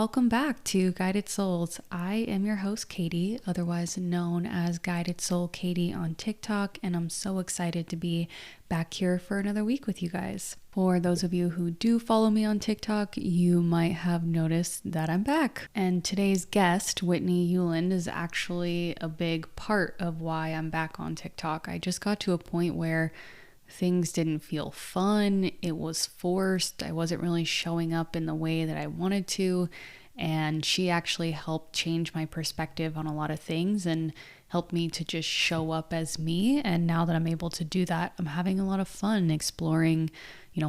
welcome back to Guided Souls. I am your host, Katie, otherwise known as Guided Soul Katie on TikTok, and I'm so excited to be back here for another week with you guys. For those of you who do follow me on TikTok, you might have noticed that I'm back. And today's guest, Whitney Uland, is actually a big part of why I'm back on TikTok. I just got to a point where things didn't feel fun. It was forced. I wasn't really showing up in the way that I wanted to. And she actually helped change my perspective on a lot of things and helped me to just show up as me. And now that I'm able to do that, I'm having a lot of fun exploring,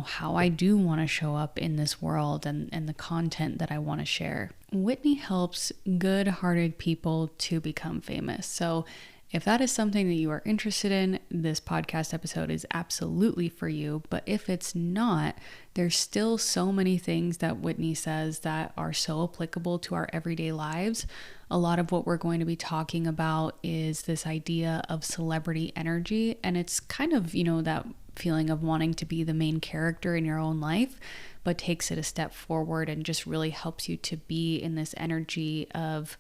how I do want to show up in this world and the content that I want to share. Whitney helps good-hearted people to become famous. So if that is something that you are interested in, this podcast episode is absolutely for you. But if it's not, there's still so many things that Whitney says that are so applicable to our everyday lives. A lot of what we're going to be talking about is this idea of celebrity energy. And it's kind of, that feeling of wanting to be the main character in your own life, but takes it a step forward and just really helps you to be in this energy of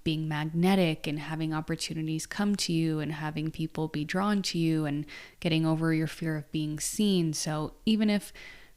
being magnetic and having opportunities come to you and having people be drawn to you and getting over your fear of being seen. So even if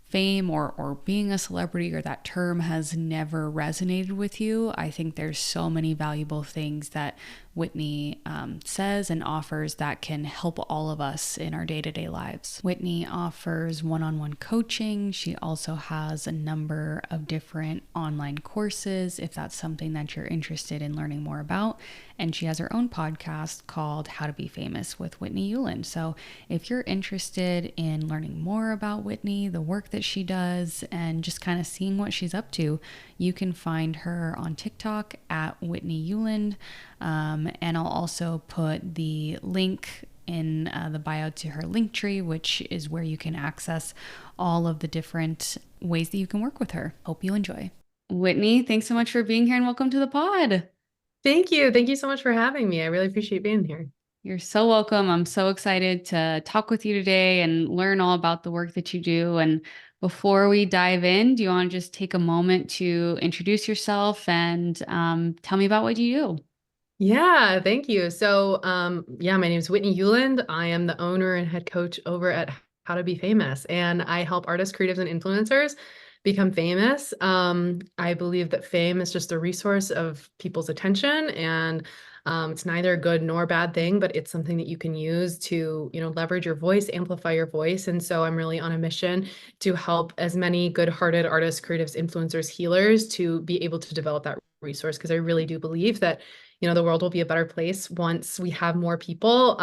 fame or being a celebrity or that term has never resonated with you, I think there's so many valuable things that Whitney says and offers that can help all of us in our day-to-day lives. Whitney offers one-on-one coaching. She also has a number of different online courses if that's something that you're interested in learning more about. And she has her own podcast called How to Be Famous with Whitney Uland. So if you're interested in learning more about Whitney, the work that she does, and just kind of seeing what she's up to, you can find her on TikTok at Whitney Uland. And I'll also put the link in the bio to her link tree, which is where you can access all of the different ways that you can work with her. Hope you enjoy. Whitney, thanks so much for being here and welcome to the pod. Thank you. Thank you so much for having me. I really appreciate being here. You're so welcome. I'm so excited to talk with you today and learn all about the work that you do. And before we dive in, do you want to just take a moment to introduce yourself and tell me about what you do? Yeah, thank you. My name is Whitney Uland. I am the owner and head coach over at How to Be Famous, and I help artists, creatives, and influencers become famous. I believe that fame is just a resource of people's attention, and it's neither a good nor bad thing, but it's something that you can use to, leverage your voice, amplify your voice. And so I'm really on a mission to help as many good-hearted artists, creatives, influencers, healers to be able to develop that resource, because I really do believe that the world will be a better place once we have more people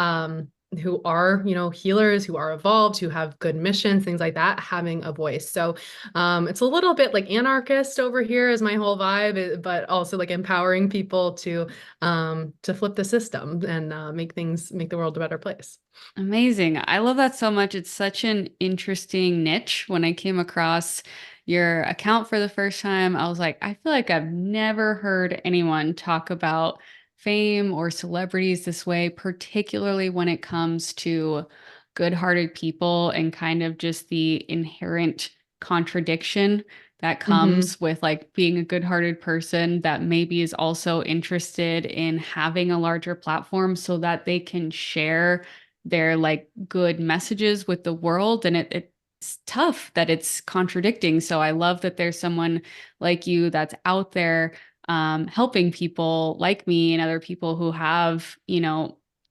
who are, healers, who are evolved, who have good missions, things like that, having a voice. So it's a little bit like anarchist over here is my whole vibe, but also like empowering people to flip the system and make the world a better place. Amazing. I love that so much. It's such an interesting niche. When I came across your account for the first time, I was like, I feel like I've never heard anyone talk about fame or celebrities this way, particularly when it comes to good-hearted people and kind of just the inherent contradiction that Mm-hmm. comes with like being a good-hearted person that maybe is also interested in having a larger platform so that they can share their like good messages with the world. And it's tough that it's contradicting. So I love that there's someone like you that's out there helping people like me and other people who have,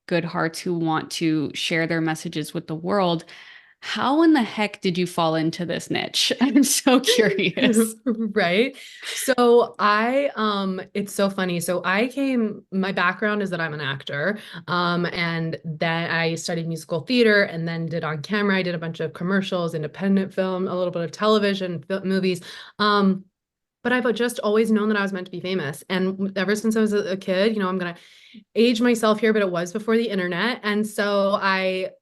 good hearts who want to share their messages with the world. How in the heck did you fall into this niche? I'm so curious. Right. It's so funny. My background is that I'm an actor. And then I studied musical theater and then did on camera. I did a bunch of commercials, independent film, a little bit of television, movies. But I've just always known that I was meant to be famous. And ever since I was a kid, I'm going to age myself here, but it was before the internet. I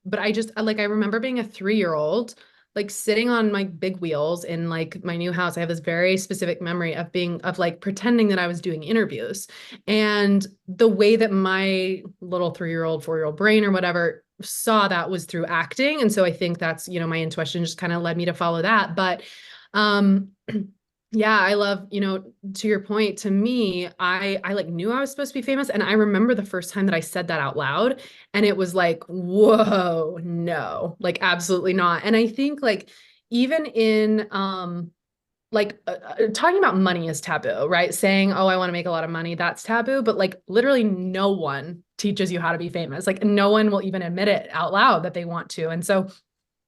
remember being a 3-year-old, like sitting on my big wheels in like my new house. I have this very specific memory of like pretending that I was doing interviews. And the way that my little 3-year-old, 4-year-old brain or whatever saw that was through acting. And so I think that's, my intuition just kind of led me to follow that. But, Yeah, I love, to your point, to me, I like knew I was supposed to be famous. And I remember the first time that I said that out loud, and it was like, whoa, no, like absolutely not. And I think like even in talking about money is taboo, right? Saying, "Oh, I want to make a lot of money," that's taboo, but like literally no one teaches you how to be famous. Like no one will even admit it out loud that they want to. And so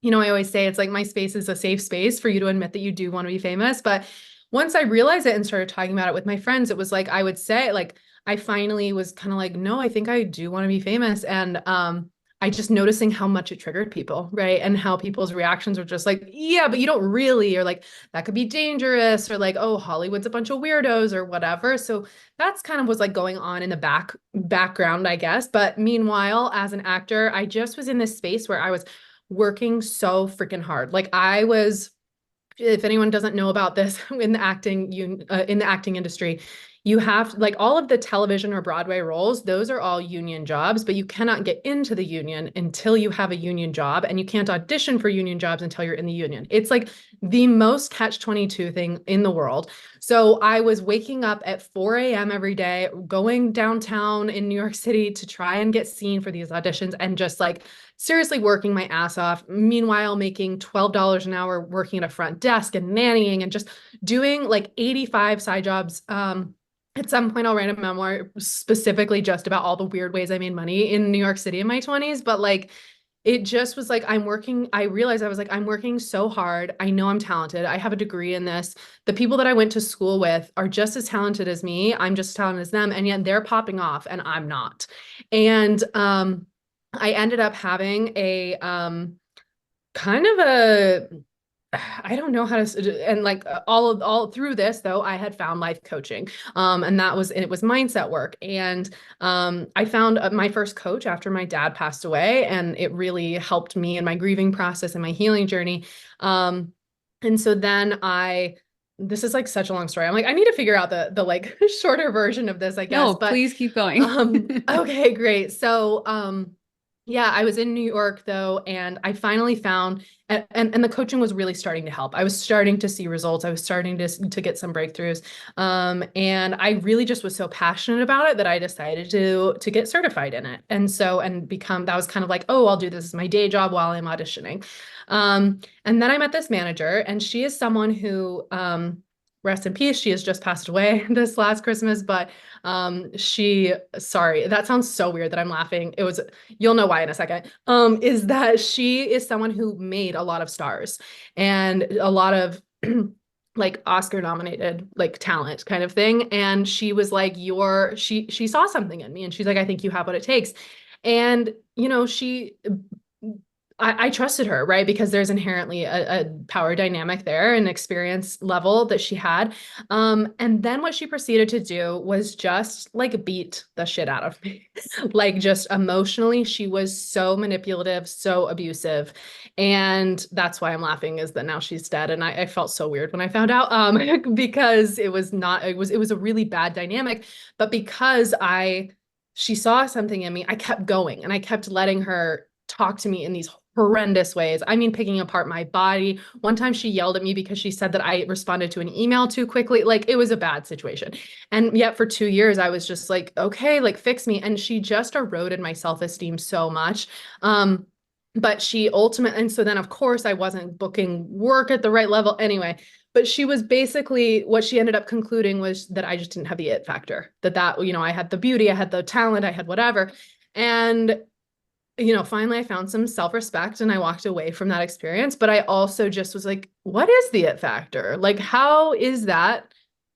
I always say it's like my space is a safe space for you to admit that you do want to be famous. But once I realized it and started talking about it with my friends, it was like I would say, like, I finally was kind of like, no, I think I do want to be famous. And I just noticing how much it triggered people, right? And how people's reactions were just like, yeah, but you don't really, or like that could be dangerous, or like, oh, Hollywood's a bunch of weirdos or whatever. So that's kind of was like going on in the background, I guess. But meanwhile, as an actor, I just was in this space where I was working so freaking hard. Like I was, if anyone doesn't know about this in the acting industry, you have like all of the television or Broadway roles, those are all union jobs, but you cannot get into the union until you have a union job, and you can't audition for union jobs until you're in the union. It's like the most catch-22 thing in the world. So I was waking up at 4 a.m. every day, going downtown in New York City to try and get seen for these auditions, and just like seriously working my ass off. Meanwhile, making $12 an hour working at a front desk and nannying and just doing like 85 side jobs. At some point, I'll write a memoir specifically just about all the weird ways I made money in New York City in my 20s. But like, it just was like, I realized I was like, I'm working so hard. I know I'm talented. I have a degree in this. The people that I went to school with are just as talented as me. I'm just as talented as them. And yet they're popping off and I'm not. And I ended up having a kind of a I don't know how to, and like all through this though, I had found life coaching. And it was mindset work. And I found my first coach after my dad passed away, and it really helped me in my grieving process and my healing journey. And so then this is like such a long story. I'm like, I need to figure out the like shorter version of this, I guess. No, But please keep going. okay, great. So yeah, I was in New York though, and I finally found and the coaching was really starting to help. I was starting to see results. I was starting to get some breakthroughs. And I really just was so passionate about it that I decided to get certified in it. And so and become that was kind of like, oh, I'll do this as my day job while I'm auditioning. And then I met this manager, and she is someone who rest in peace. She has just passed away this last Christmas, but sorry, that sounds so weird that I'm laughing. You'll know why in a second. Is that she is someone who made a lot of stars and a lot of like Oscar nominated like talent kind of thing. And she was like, she saw something in me, and she's like, I think you have what it takes. And I trusted her, right? Because there's inherently a power dynamic there, an experience level that she had. And then what she proceeded to do was just like beat the shit out of me. Like just emotionally, she was so manipulative, so abusive. And that's why I'm laughing, is that now she's dead. And I felt so weird when I found out, because it was a really bad dynamic. But because she saw something in me, I kept going, and I kept letting her talk to me in these horrendous ways. I mean, picking apart my body. One time she yelled at me because she said that I responded to an email too quickly. Like it was a bad situation. And yet for 2 years, I was just like, okay, like fix me. And she just eroded my self-esteem so much. But she ultimately, and so then of course I wasn't booking work at the right level anyway. But she was basically, what she ended up concluding was that I just didn't have the it factor. I had the beauty, I had the talent, I had whatever. And finally I found some self-respect and I walked away from that experience. But I also just was like, what is the it factor? Like, how is that?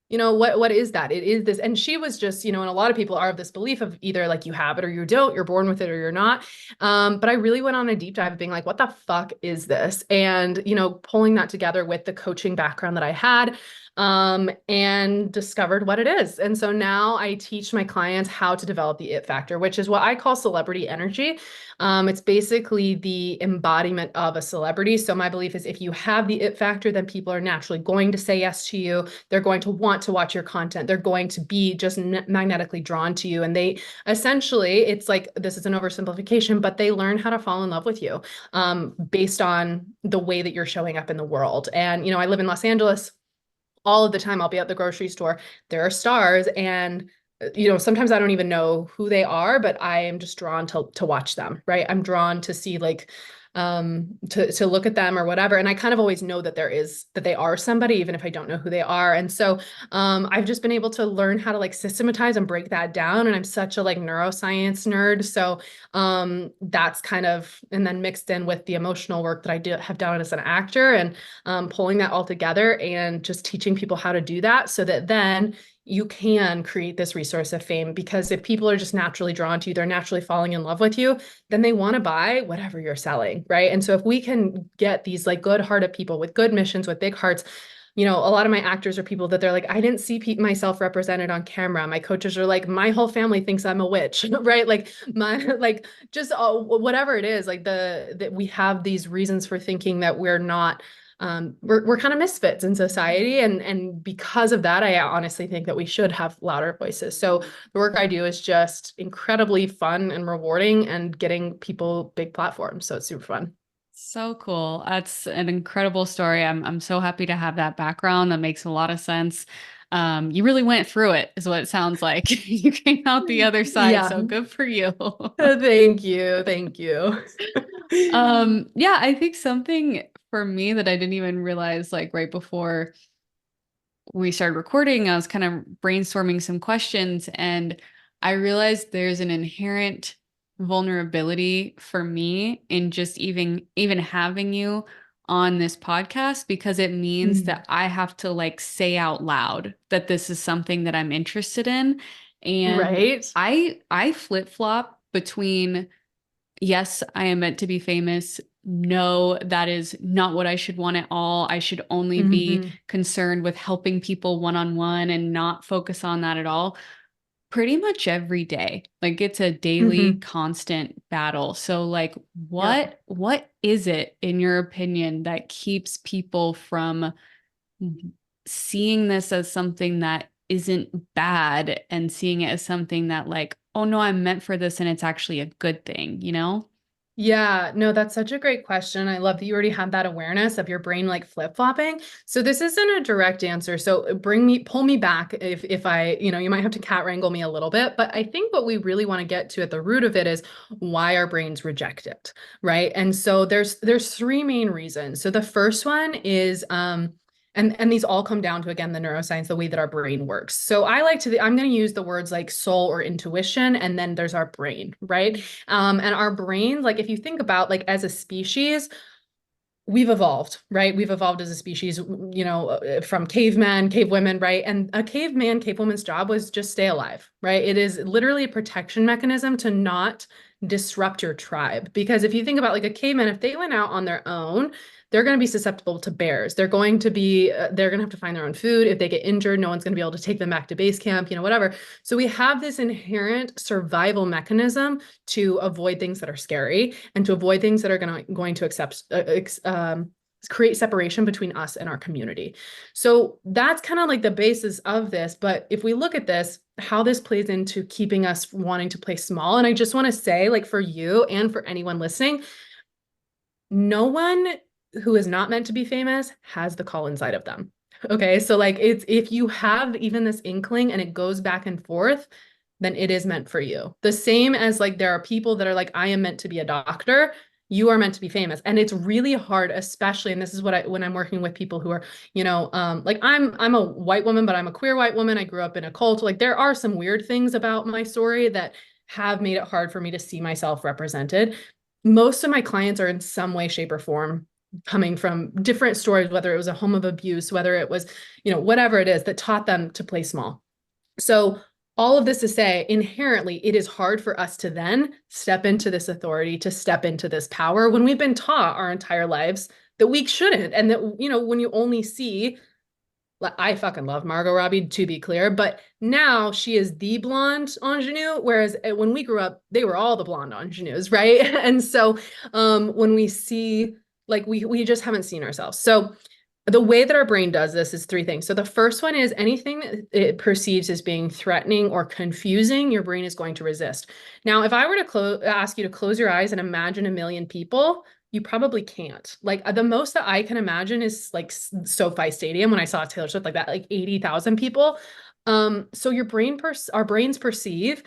What is that? It is this. And she was just, and a lot of people are of this belief of either like you have it or you don't, you're born with it or you're not. But I really went on a deep dive of being like, what the fuck is this? And, pulling that together with the coaching background that I had, and discovered what it is. And so now I teach my clients how to develop the it factor, which is what I call celebrity energy. It's basically the embodiment of a celebrity. So my belief is if you have the it factor, then people are naturally going to say yes to you. They're going to want to watch your content. They're going to be just magnetically drawn to you. And they essentially, it's like, this is an oversimplification, but they learn how to fall in love with you, based on the way that you're showing up in the world. And, I live in Los Angeles. all of the time. I'll be at the grocery store. There are stars, and sometimes I don't even know who they are, but I am just drawn to watch them, right? I'm drawn to see like to look at them or whatever. And I kind of always know that they are somebody, even if I don't know who they are. And so I've just been able to learn how to like systematize and break that down. And I'm such a like neuroscience nerd. So that's kind of, and then mixed in with the emotional work that I have done as an actor, and pulling that all together and just teaching people how to do that so that then you can create this resource of fame. Because if people are just naturally drawn to you, they're naturally falling in love with you, then they want to buy whatever you're selling, right? And so if we can get these like good-hearted people with good missions, with big hearts, a lot of my actors are people that they're like, I didn't see myself represented on camera. My coaches are like, my whole family thinks I'm a witch, right? Like like just whatever it is, like that we have these reasons for thinking that we're not, we're kind of misfits in society. And because of that, I honestly think that we should have louder voices. So the work I do is just incredibly fun and rewarding and getting people big platforms. So it's super fun. So cool. That's an incredible story. I'm so happy to have that background. That makes a lot of sense. You really went through it, is what it sounds like. You came out the other side, Yeah. so good for you. Thank you. Thank you. Yeah, I think something for me that I didn't even realize, like right before we started recording, I was kind of brainstorming some questions, and I realized there's an inherent vulnerability for me in just even having you on this podcast, because it means Mm. that I have to like say out loud that this is something that I'm interested in. And Right. I flip-flop between, yes, I am meant to be famous. No, that is not what I should want at all. I should only be Hmm. concerned with helping people one on one and not focus on that at all. Pretty much every day. Like it's a daily Hmm. constant battle. So like Yep. what is it in your opinion that keeps people from seeing this as something that isn't bad and seeing it as something that like, oh no, I'm meant for this and it's actually a good thing, you know? Yeah, no, that's such a great question. I love that you already have that awareness of your brain like flip-flopping. So this isn't a direct answer. So pull me back if I, you might have to cat wrangle me a little bit, but I think what we really want to get to at the root of it is why our brains reject it, right? And so there's three main reasons. So the first one is and these all come down to, again, the neuroscience, the way that our brain works. So I'm going to use the words like soul or intuition, and then there's our brain, right? And our brains, like if you think about like as a species, we've evolved, right? We've evolved as a species, from cavemen, cave women, right? And a caveman, cave woman's job was just stay alive, right? It is literally a protection mechanism to not disrupt your tribe. Because if you think about like a caveman, if they went out on their own, they're going to be susceptible to bears. They're going to have to find their own food. If they get injured, no one's going to be able to take them back to base camp, whatever. So we have this inherent survival mechanism to avoid things that are scary and to avoid things that are going to create separation between us and our community. So that's kind of like the basis of this. But if we look at this, how this plays into keeping us wanting to play small, and I just want to say, like for you and for anyone listening, no one who is not meant to be famous has the call inside of them. Okay, so like it's if you have even this inkling and it goes back and forth, then it is meant for you. The same as like there are people that are like, I am meant to be a doctor. You are meant to be famous. And it's really hard, especially, and this is when I'm working with people who are, like I'm a white woman, but I'm a queer white woman. I grew up in a cult. Like there are some weird things about my story that have made it hard for me to see myself represented. Most of my clients are in some way, shape, or form coming from different stories, whether it was a home of abuse, whether it was, whatever it is that taught them to play small. So all of this to say, inherently, it is hard for us to then step into this authority, to step into this power when we've been taught our entire lives that we shouldn't. And that, when you only see, I fucking love Margot Robbie, to be clear, but now she is the blonde ingenue, whereas when we grew up, they were all the blonde ingenues, right? And so when we see, like we just haven't seen ourselves. So The way that our brain does this is three things. So the first one is anything that it perceives as being threatening or confusing, your brain is going to resist. Now, if I were to ask you to close your eyes and imagine a million people, you probably can't. Like the most that I can imagine is like SoFi Stadium when I saw Taylor Swift like that, like 80,000 people. So our brains perceive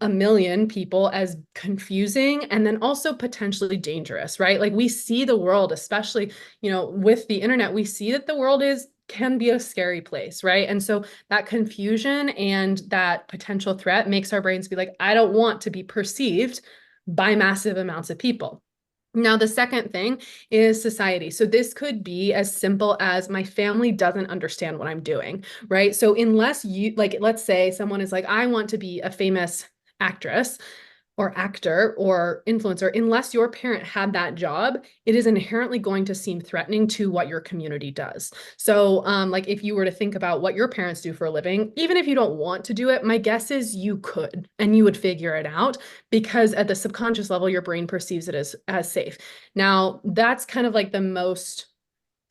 a million people as confusing and then also potentially dangerous, right? Like we see the world, especially, with the internet, we see that the world can be a scary place, right? And so that confusion and that potential threat makes our brains be like, I don't want to be perceived by massive amounts of people. Now, the second thing is society. So this could be as simple as my family doesn't understand what I'm doing, right? So unless you, like, let's say someone is like, I want to be a famous actress or actor or influencer, unless your parent had that job, it is inherently going to seem threatening to what your community does. So, like if you were to think about what your parents do for a living, even if you don't want to do it, my guess is you could and you would figure it out because at the subconscious level, your brain perceives it as safe. Now, that's kind of like the most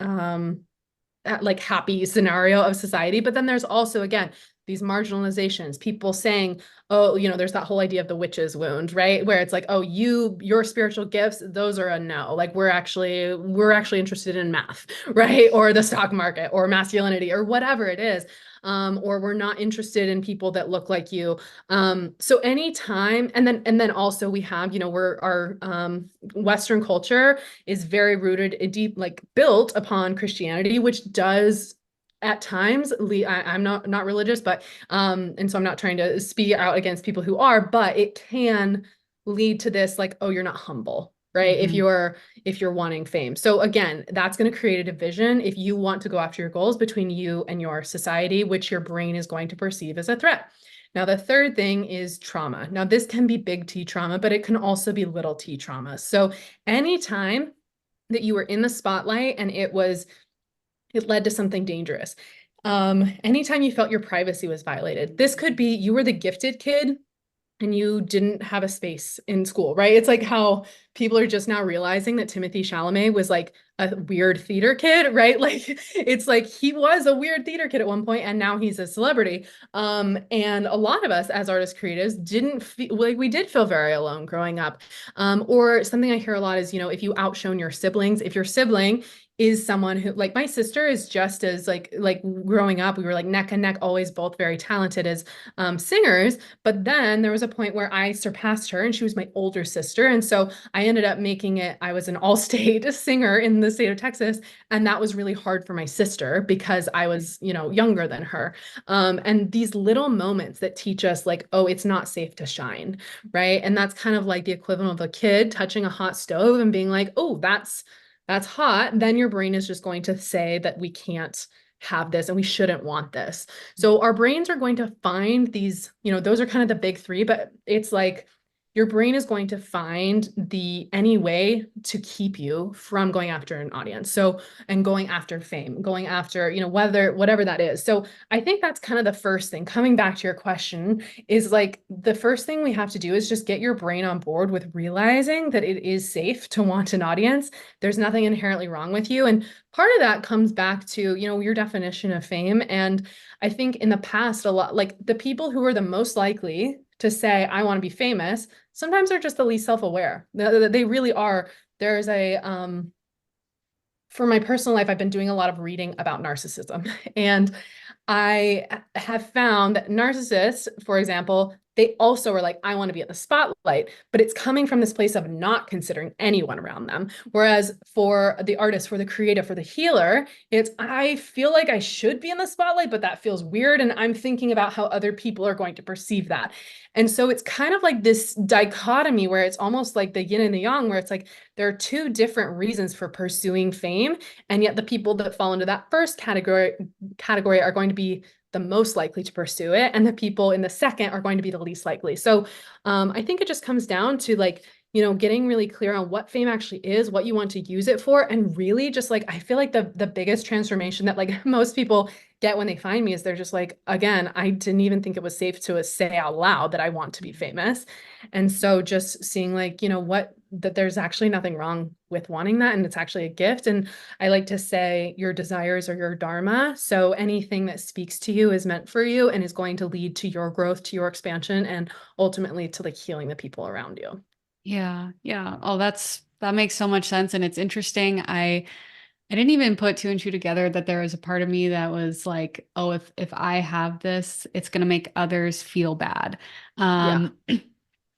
like happy scenario of society. But then there's also, again, these marginalizations, people saying, oh, there's that whole idea of the witch's wound, right? Where it's like, oh, your spiritual gifts, those are a no. Like we're actually interested in math, right? Or the stock market or masculinity or whatever it is. Or we're not interested in people that look like you. So anytime, and then also we have, our Western culture is very rooted in deep, like built upon Christianity, which does at times I'm not religious, but and so I'm not trying to speak out against people who are, but it can lead to this like, oh, you're not humble, right? If you're wanting fame. So again, that's going to create a division if you want to go after your goals between you and your society, which your brain is going to perceive as a threat. Now, the third thing is trauma. Now, this can be big T trauma, but it can also be little t trauma. So anytime that you were in the spotlight and it led to something dangerous. Anytime you felt your privacy was violated, this could be you were the gifted kid and you didn't have a space in school, right? It's like how people are just now realizing that Timothée Chalamet was like a weird theater kid, right? Like it's like he was a weird theater kid at one point and now he's a celebrity. And a lot of us as artists creatives didn't feel like we did feel very alone growing up. Or something I hear a lot is, if you outshone your siblings, if your sibling is someone who, like my sister is just as like growing up, we were like neck and neck, always both very talented as singers. But then there was a point where I surpassed her and she was my older sister. And so I ended up making it, I was an all-state singer in the state of Texas. And that was really hard for my sister because I was, younger than her. And these little moments that teach us like, oh, it's not safe to shine, right? And that's kind of like the equivalent of a kid touching a hot stove and being like, oh, that's hot, then your brain is just going to say that we can't have this and we shouldn't want this. So our brains are going to find these, those are kind of the big three, but it's like your brain is going to find any way to keep you from going after an audience. So, and going after fame, going after, whatever that is. So I think that's kind of the first thing. Coming back to your question is like the first thing we have to do is just get your brain on board with realizing that it is safe to want an audience. There's nothing inherently wrong with you. And part of that comes back to, your definition of fame. And I think in the past, a lot, like the people who are the most likely to say, I want to be famous, sometimes they're just the least self-aware. They really are. There's for my personal life, I've been doing a lot of reading about narcissism. And I have found that narcissists, for example, they also are like, I want to be at the spotlight, but it's coming from this place of not considering anyone around them. Whereas for the artist, for the creative, for the healer, it's, I feel like I should be in the spotlight, but that feels weird. And I'm thinking about how other people are going to perceive that. And so it's kind of like this dichotomy where it's almost like the yin and the yang, where it's like there are two different reasons for pursuing fame. And yet the people that fall into that first category are going to be the most likely to pursue it, and the people in the second are going to be the least likely. So I think it just comes down to like getting really clear on what fame actually is, what you want to use it for, and really just like I feel like the biggest transformation that like most people get when they find me is they're just like, again, I didn't even think it was safe to say out loud that I want to be famous. And so just seeing like, what that there's actually nothing wrong with wanting that, and it's actually a gift. And I like to say your desires are your dharma. So anything that speaks to you is meant for you and is going to lead to your growth, to your expansion, and ultimately to like healing the people around you. Yeah, yeah. Oh, that makes so much sense, and it's interesting. I didn't even put two and two together that there was a part of me that was like, oh, if I have this, it's gonna make others feel bad. Yeah. Um,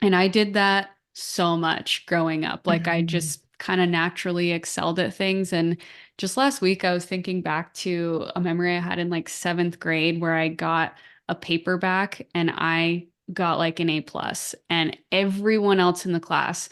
and I did that so much growing up. Like I Mhm. just kind of naturally excelled at things. And just last week, I was thinking back to a memory I had in like seventh grade where I got a paperback and I got like an A plus, and everyone else in the class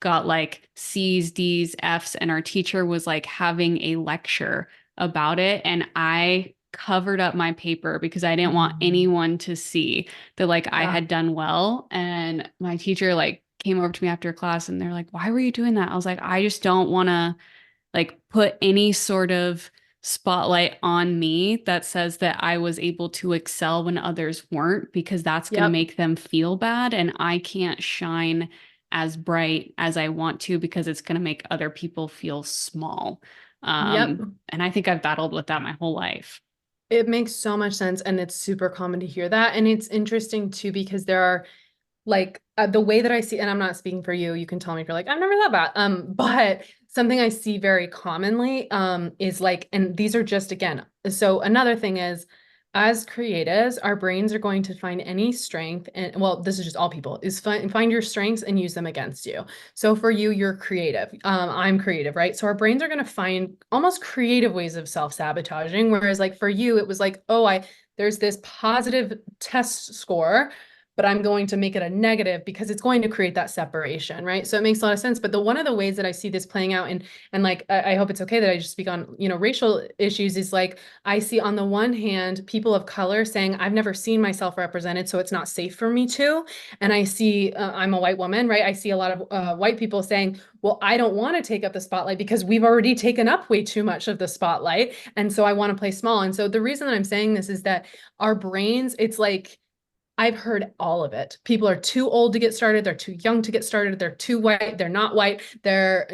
got like C's, D's, F's, and our teacher was like having a lecture about it. And I covered up my paper because I didn't want Mhm. anyone to see that like I Yeah. had done well. And my teacher like came over to me after class and they're like, "Why were you doing that?" I was like, "I just don't want to like put any sort of spotlight on me that says that I was able to excel when others weren't, because that's going to Yep. make them feel bad and I can't shine as bright as I want to because it's going to make other people feel small." Yep. And I think I've battled with that my whole life. It makes so much sense, and it's super common to hear that. And it's interesting too because there are like the way that I see, and I'm not speaking for you, you can tell me if you're like, I've never thought about, but something I see very commonly, is like, and these are just again, so another thing is, as creatives, our brains are going to find any strength, and well, this is just all people, is find your strengths and use them against you. So for you, you're creative. I'm creative, right? So our brains are going to find almost creative ways of self-sabotaging. Whereas like for you, it was like, oh, there's this positive test score, but I'm going to make it a negative because it's going to create that separation, right? So it makes a lot of sense. But the one of the ways that I see this playing out, and like I hope it's okay that I just speak on, racial issues, is like I see on the one hand people of color saying, I've never seen myself represented, so it's not safe for me to. And I see I'm a white woman, right? I see a lot of white people saying, well, I don't want to take up the spotlight because we've already taken up way too much of the spotlight. And so I want to play small. And so the reason that I'm saying this is that our brains, it's like, I've heard all of it. People are too old to get started. They're too young to get started. They're too white. They're not white. They're,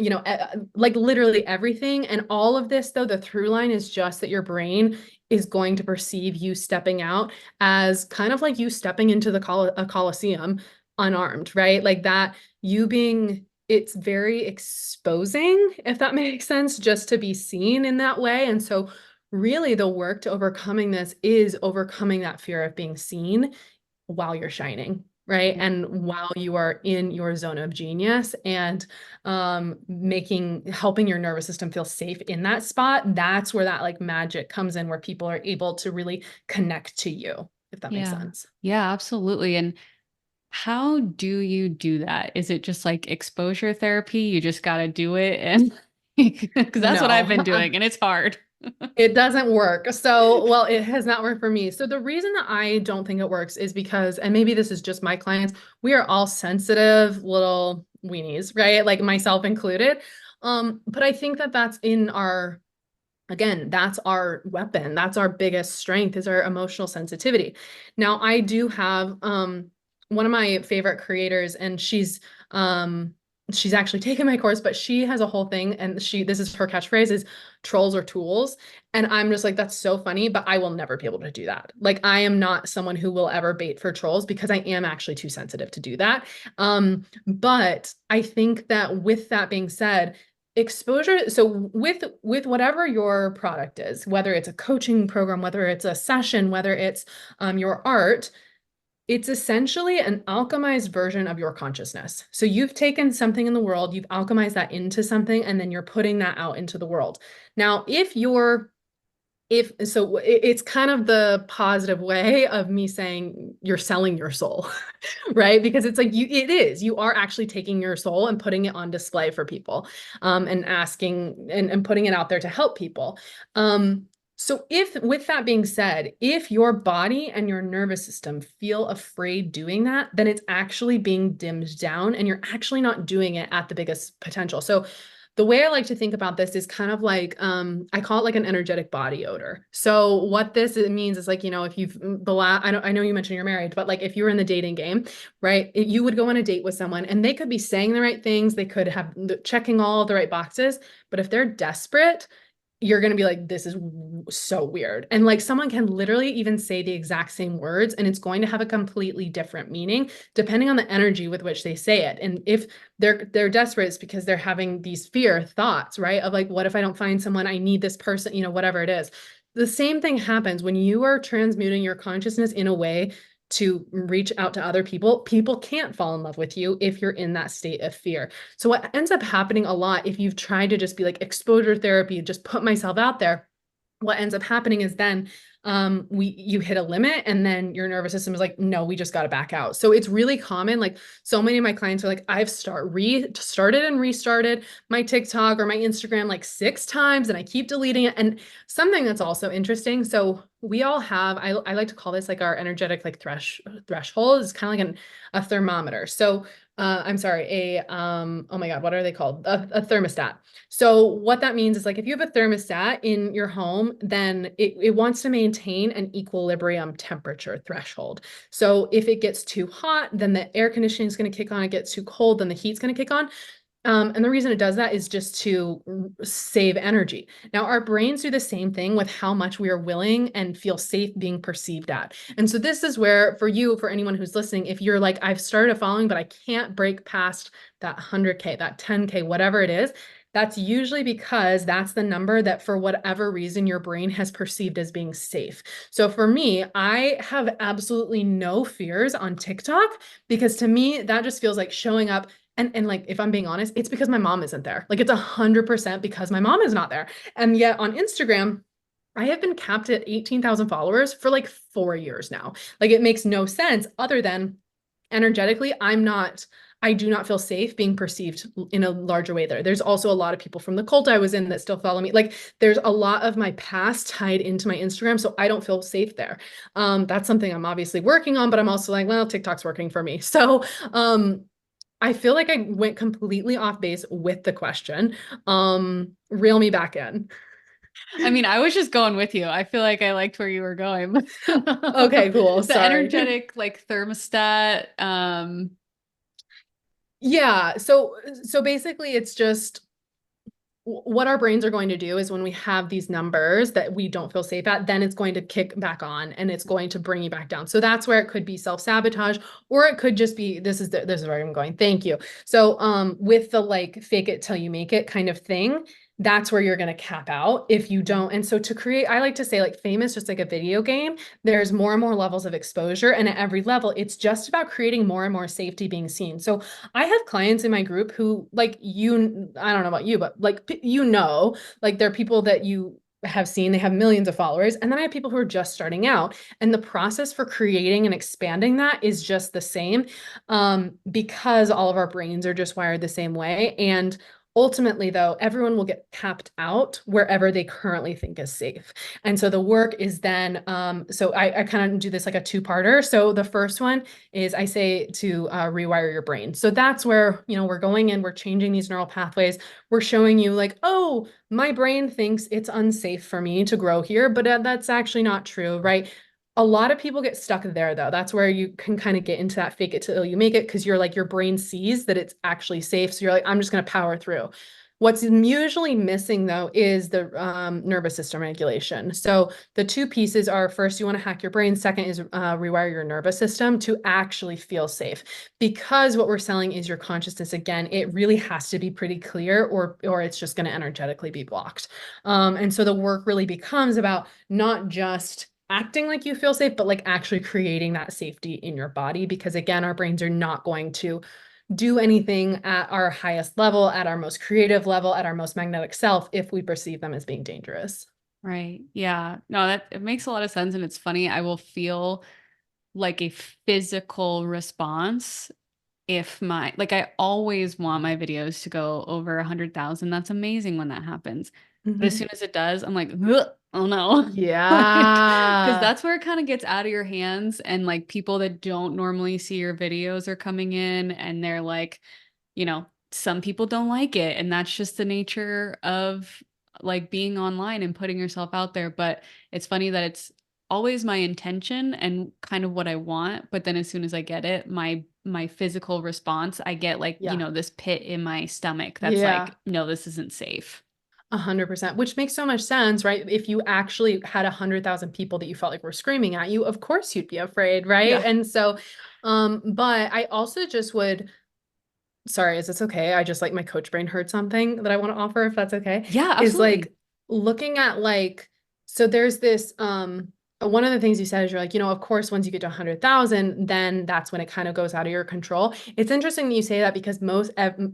like literally everything. And all of this, though, the through line is just that your brain is going to perceive you stepping out as kind of like you stepping into a coliseum unarmed, right? Like that, it's very exposing, if that makes sense, just to be seen in that way. And so really the work to overcoming this is overcoming that fear of being seen while you're shining, right? And while you are in your zone of genius, and helping your nervous system feel safe in that spot, that's where that like magic comes in, where people are able to really connect to you, if that makes Yeah. sense. Yeah, absolutely. And how do you do that? Is it just like exposure therapy? You just got to do it, and because that's what I've No, been doing and it's hard. it doesn't work. So, well, it has not worked for me. So the reason that I don't think it works is because, and maybe this is just my clients, we are all sensitive little weenies, right? Like myself included. But I think that that's in our, again, that's our weapon. That's our biggest strength, is our emotional sensitivity. Now, I do have one of my favorite creators, and she's actually taken my course, but she has a whole thing, and this is her catchphrase, is trolls or tools. And I'm just like, that's so funny, but I will never be able to do that. Like I am not someone who will ever bait for trolls because I am actually too sensitive to do that. But I think that with that being said, exposure, so with whatever your product is, whether it's a coaching program, whether it's a session, whether it's your art, it's essentially an alchemized version of your consciousness. So you've taken something in the world, you've alchemized that into something, and then you're putting that out into the world. Now if so it's kind of the positive way of me saying you're selling your soul, right? Because it's like you are actually taking your soul and putting it on display for people, and asking and putting it out there to help people. So if, with that being said, if your body and your nervous system feel afraid doing that, then it's actually being dimmed down and you're actually not doing it at the biggest potential. So the way I like to think about this is kind of like I call it like an energetic body odor. So what this means is like, you know, if you've I know you mentioned you're married, but like if you were in the dating game, right? You would go on a date with someone and they could be saying the right things, they could have checking all of the right boxes, but if they're desperate, you're going to be like, this is so weird. And like someone can literally even say the exact same words and it's going to have a completely different meaning depending on the energy with which they say it. And if they're desperate, it's because they're having these fear thoughts, right? Of like, what if I don't find someone? I need this person, you know, whatever it is. The same thing happens when you are transmuting your consciousness in a way to reach out to other people. People can't fall in love with you if you're in that state of fear. So what ends up happening a lot if you've tried to just be like exposure therapy, just put myself out there, what ends up happening is then you hit a limit and then your nervous system is like, no, we just got to back out. So it's really common. Like so many of my clients are like, I've started and restarted my TikTok or my Instagram like 6 times and I keep deleting it. And something that's also interesting. So we all have, I like to call this like our energetic like threshold is kind of like a thermometer. So I'm sorry, oh my God, what are they called? A thermostat. So what that means is like if you have a thermostat in your home, then it wants to maintain an equilibrium temperature threshold. So if it gets too hot, then the air conditioning is going to kick on. It gets too cold, then the heat's going to kick on. And the reason it does that is just to save energy. Now, our brains do the same thing with how much we are willing and feel safe being perceived at. And so this is where, for you, for anyone who's listening, if you're like, I've started a following, but I can't break past that 100K, that 10K, whatever it is, that's usually because that's the number that for whatever reason your brain has perceived as being safe. So for me, I have absolutely no fears on TikTok because to me, that just feels like showing up and like, if I'm being honest, it's because my mom isn't there. Like it's 100% because my mom is not there. And yet on Instagram, I have been capped at 18,000 followers for like 4 years now. Like it makes no sense other than energetically, I do not feel safe being perceived in a larger way there. There's also a lot of people from the cult I was in that still follow me. Like there's a lot of my past tied into my Instagram, so I don't feel safe there. That's something I'm obviously working on, but I'm also like, well, TikTok's working for me. So I feel like I went completely off base with the question. Reel me back in. I mean, I was just going with you. I feel like I liked where you were going. Okay, cool. The Sorry. energetic like thermostat. Yeah, so basically it's just what our brains are going to do is when we have these numbers that we don't feel safe at, then it's going to kick back on and it's going to bring you back down. So that's where it could be self-sabotage, or it could just be, this is where I'm going. Thank you. So with the like fake it till you make it kind of thing, that's where you're going to cap out if you don't. And so to create, I like to say like famous, just like a video game, there's more and more levels of exposure. And at every level, it's just about creating more and more safety being seen. So I have clients in my group who like I don't know about you, but like, you know, like they're people that you have seen, they have millions of followers. And then I have people who are just starting out. And the process for creating and expanding that is just the same because all of our brains are just wired the same way. And ultimately, though, everyone will get tapped out wherever they currently think is safe. And so the work is then, so I kind of do this like a two-parter. So the first one is I say to rewire your brain. So that's where, you know, we're going in, we're changing these neural pathways. We're showing you like, oh, my brain thinks it's unsafe for me to grow here, but that's actually not true, right? A lot of people get stuck there though. That's where you can kind of get into that fake it till you make it because you're like your brain sees that it's actually safe. So you're like, I'm just going to power through. What's usually missing though is the nervous system regulation. So the two pieces are first, you want to hack your brain. Second is rewire your nervous system to actually feel safe. Because what we're selling is your consciousness again, it really has to be pretty clear or it's just going to energetically be blocked. And so the work really becomes about not just acting like you feel safe, but like actually creating that safety in your body. Because again, our brains are not going to do anything at our highest level, at our most creative level, at our most magnetic self if we perceive them as being dangerous. Right. Yeah. No, that it makes a lot of sense. And it's funny. I will feel like a physical response if like I always want my videos to go over 100,000. That's amazing when that happens. But as Mhm. soon as it does, I'm like, ugh. oh no. Like, because Yeah. that's where it kind of gets out of your hands. And like people that don't normally see your videos are coming in and they're like, some people don't like it. And that's just the nature of like being online and putting yourself out there. But it's funny that it's always my intention and kind of what I want. But then as soon as I get it, my physical response, I get like, Yeah. this pit in my stomach that's Yeah. like, no, this isn't safe. 100%, which makes so much sense, right? If you actually had 100,000 people that you felt like were screaming at you, of course you'd be afraid, right? Yeah. And so, but I also just would, sorry, is this okay? I just like my coach brain heard something that I want to offer, if that's okay, Yeah, is absolutely. like looking at like, so there's this, one of the things you said is you're like, of course, once you get to 100,000, then that's when it kind of goes out of your control. It's interesting that you say that because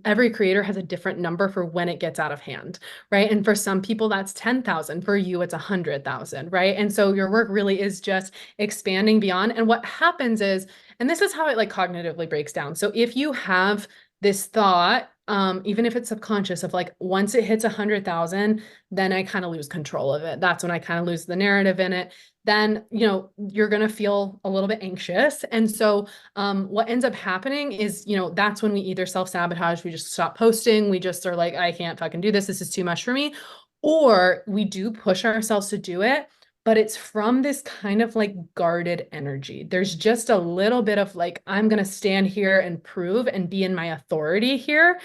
every creator has a different number for when it gets out of hand, right? And for some people, that's 10,000. For you, it's 100,000, right? And so your work really is just expanding beyond. And what happens is, and this is how it like cognitively breaks down. So if you have this thought, even if it's subconscious, of like once it hits 100,000, then I kind of lose control of it. That's when I kind of lose the narrative in it. Then, you're gonna feel a little bit anxious. And so what ends up happening is, that's when we either self-sabotage, we just stop posting, we just are like, I can't fucking do this, this is too much for me. Or we do push ourselves to do it, but it's from this kind of like guarded energy. There's just a little bit of like, I'm going to stand here and prove and be in my authority here.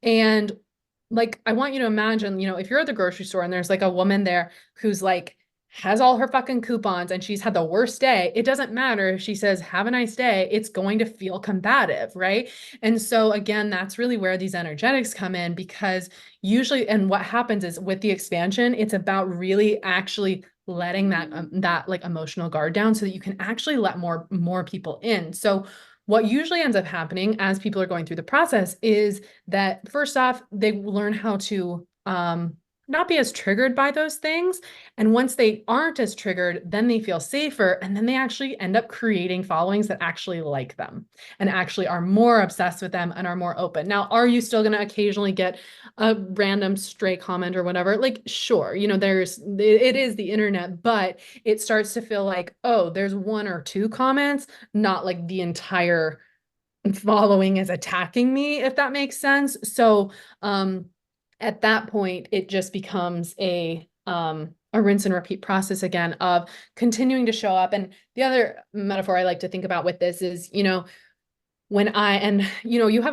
And like, I want you to imagine, if you're at the grocery store and there's like a woman there who's like, has all her fucking coupons and she's had the worst day, it doesn't matter if she says, have a nice day, it's going to feel combative, right? And so, again, that's really where these energetics come in because usually, and what happens is with the expansion, it's about really actually letting that like emotional guard down so that you can actually let more people in. So what usually ends up happening as people are going through the process is that first off, they learn how to not be as triggered by those things. And once they aren't as triggered, then they feel safer. And then they actually end up creating followings that actually like them and actually are more obsessed with them and are more open. Now, are you still going to occasionally get a random stray comment or whatever? Like, sure, it is the internet, but it starts to feel like, oh, there's one or two comments, not like the entire following is attacking me, if that makes sense. So at that point, it just becomes a rinse and repeat process again of continuing to show up. And the other metaphor I like to think about with this is, you have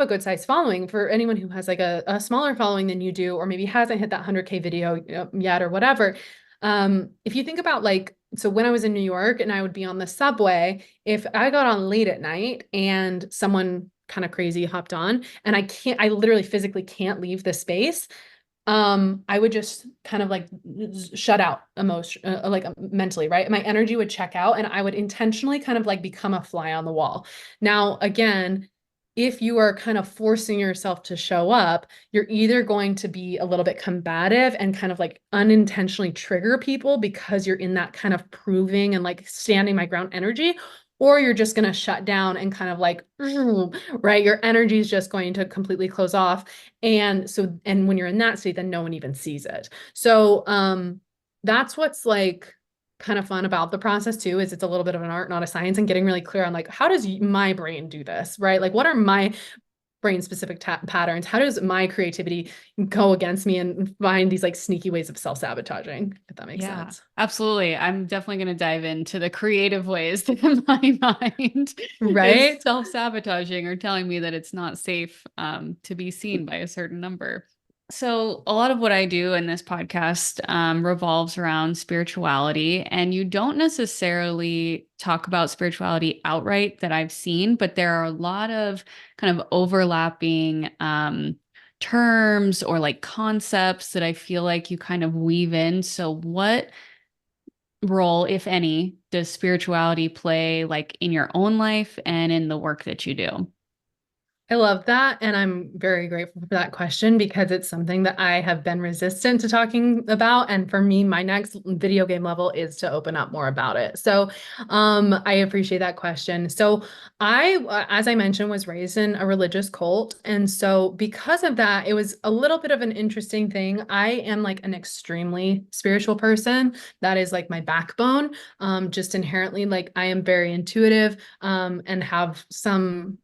a good size following. For anyone who has like a smaller following than you do, or maybe hasn't hit that 100K video yet or whatever. If you think about like, so when I was in New York and I would be on the subway, if I got on late at night and someone kind of crazy hopped on and I literally physically can't leave the space, I would just kind of like shut out like mentally, right? My energy would check out and I would intentionally kind of like become a fly on the wall. Now, again, if you are kind of forcing yourself to show up, you're either going to be a little bit combative and kind of like unintentionally trigger people because you're in that kind of proving and like standing my ground energy, or you're just going to shut down and kind of like, right? Your energy is just going to completely close off. And when you're in that state, then no one even sees it. So that's what's like kind of fun about the process too, is it's a little bit of an art, not a science, and getting really clear on like, how does my brain do this, right? Like, what are my brain specific patterns? How does my creativity go against me and find these like sneaky ways of self-sabotaging, if that makes Yeah, sense? absolutely. I'm definitely going to dive into the creative ways that my mind is Right? self-sabotaging or telling me that it's not safe to be seen by a certain number. So, a lot of what I do in this podcast revolves around spirituality, and you don't necessarily talk about spirituality outright that I've seen, but there are a lot of kind of overlapping terms or like concepts that I feel like you kind of weave in. So, what role, if any, does spirituality play like in your own life and in the work that you do? I love that. And I'm very grateful for that question because it's something that I have been resistant to talking about. And for me, my next video game level is to open up more about it. So I appreciate that question. So as I mentioned, was raised in a religious cult. And so because of that, it was a little bit of an interesting thing. I am like an extremely spiritual person. That is like my backbone. Just inherently, like I am very intuitive and have some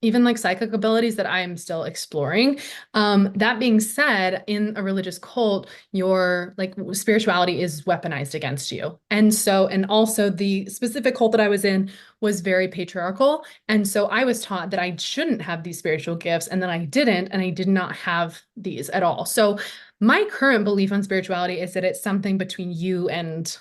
even like psychic abilities that I am still exploring. That being said, in a religious cult, your like spirituality is weaponized against you. And so, and also the specific cult that I was in was very patriarchal. And so I was taught that I shouldn't have these spiritual gifts and that I didn't, and I did not have these at all. So my current belief on spirituality is that it's something between you and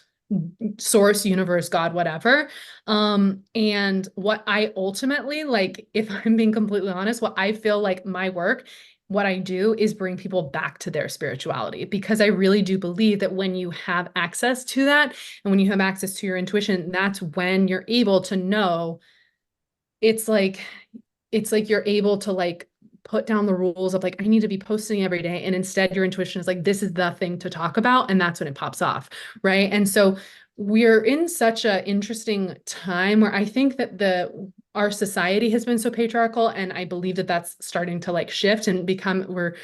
source, universe, God, whatever. And what I ultimately like, if I'm being completely honest, what I feel like my work, what I do is bring people back to their spirituality because I really do believe that when you have access to that and when you have access to your intuition, that's when you're able to know it's like you're able to like put down the rules of like I need to be posting every day and instead your intuition is like this is the thing to talk about and that's when it pops off, right? And so we're in such an interesting time where I think that the our society has been so patriarchal and I believe that that's starting to like shift and become we're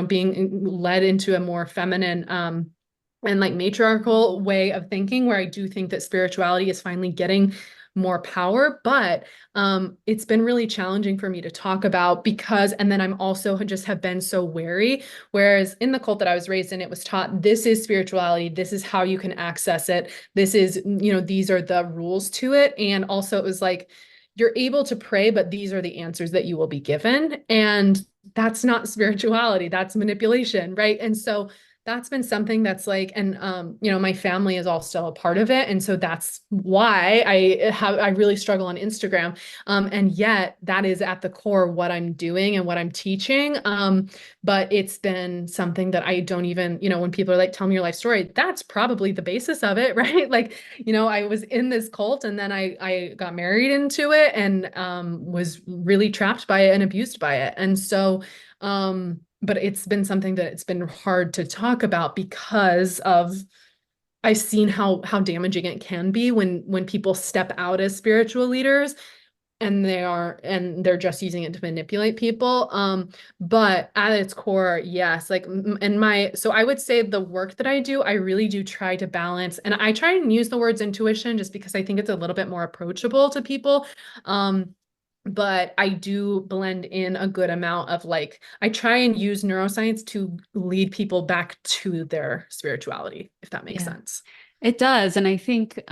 being led into a more feminine and like matriarchal way of thinking where I do think that spirituality is finally getting more power, but it's been really challenging for me to talk about because, and then I'm also just have been so wary. Whereas in the cult that I was raised in, it was taught this is spirituality, this is how you can access it, this is, these are the rules to it. And also it was like, you're able to pray, but these are the answers that you will be given. And that's not spirituality, that's manipulation, right? And so that's been something that's like, and my family is all still a part of it, and so that's why I really struggle on Instagram, and yet that is at the core what I'm doing and what I'm teaching. But it's been something that I don't even, when people are like, "Tell me your life story," that's probably the basis of it, right? Like, I was in this cult, and then I got married into it, and was really trapped by it and abused by it, and so. But it's been something that it's been hard to talk about because of I've seen how damaging it can be when people step out as spiritual leaders and they're just using it to manipulate people. But at its core, yes, like so I would say the work that I do, I really do try to balance, and I try and use the words intuition just because I think it's a little bit more approachable to people. But I do blend in a good amount of like, I try and use neuroscience to lead people back to their spirituality, if that makes Yeah, sense. it does. And I think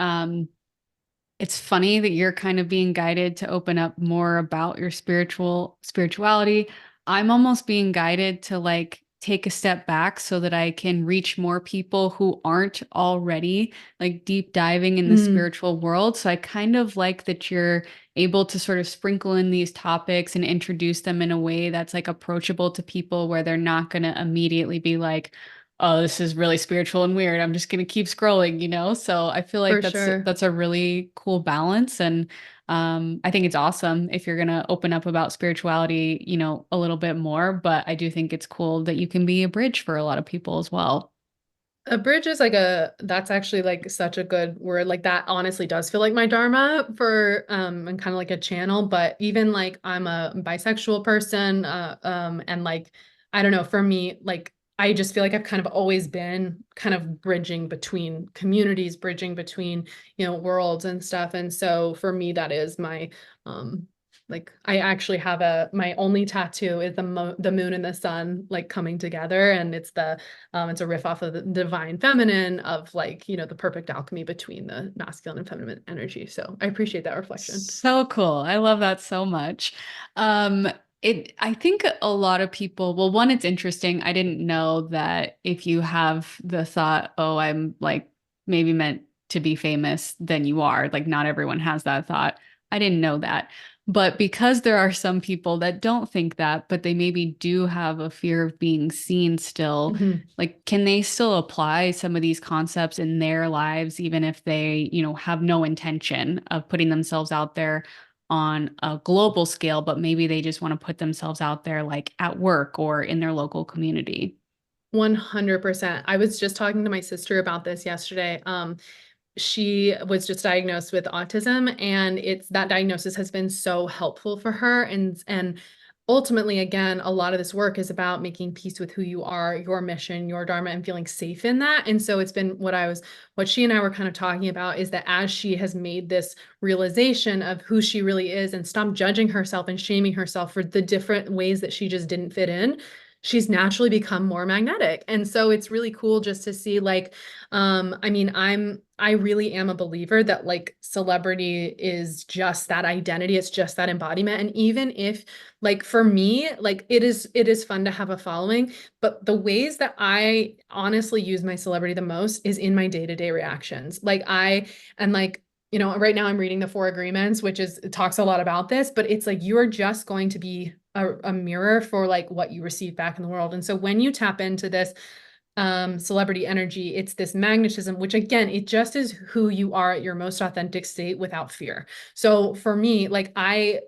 it's funny that you're kind of being guided to open up more about your spirituality. I'm almost being guided to like take a step back so that I can reach more people who aren't already like deep diving in the Mm, spiritual world. So I kind of like that you're able to sort of sprinkle in these topics and introduce them in a way that's like approachable to people where they're not going to immediately be like, oh, this is really spiritual and weird. I'm just going to keep scrolling, you know? So I feel like for that's sure. that's a really cool balance. And I think it's awesome if you're going to open up about spirituality, a little bit more. But I do think it's cool that you can be a bridge for a lot of people as well. A bridge is like that's actually like such a good word. Like that honestly does feel like my dharma for and kind of like a channel, but even like I'm a bisexual person and like I don't know, for me like I just feel like I've kind of always been kind of bridging between communities, bridging between, worlds and stuff. And so for me that is my like I actually have my only tattoo is the moon and the sun like coming together, and it's a riff off of the divine feminine of like, the perfect alchemy between the masculine and feminine energy. So I appreciate that reflection. So cool. I love that so much. Um, I think a lot of people, well, one, it's interesting. I didn't know that if you have the thought, oh, I'm like maybe meant to be famous, then you are. Like, not everyone has that thought. I didn't know that. But because there are some people that don't think that, but they maybe do have a fear of being seen still, Mhm. like, can they still apply some of these concepts in their lives, even if they, have no intention of putting themselves out there? on a global scale, but maybe they just want to put themselves out there like at work or in their local community. 100%. I was just talking to my sister about this yesterday. She was just diagnosed with autism, and it's that diagnosis has been so helpful for her. And ultimately, again, a lot of this work is about making peace with who you are, your mission, your dharma, and feeling safe in that. And so it's been what she and I were kind of talking about is that as she has made this realization of who she really is and stopped judging herself and shaming herself for the different ways that she just didn't fit in, she's naturally become more magnetic. And so it's really cool just to see like, I mean, I really am a believer that like celebrity is just that identity. It's just that embodiment. And even if like for me, like it is fun to have a following, but the ways that I honestly use my celebrity the most is in my day-to-day reactions. Like I and like right now I'm reading the Four Agreements, which is it talks a lot about this, but it's like you are just going to be a mirror for like what you receive back in the world. And so when you tap into this celebrity energy, it's this magnetism, which again, it just is who you are at your most authentic state without fear. So for me, like I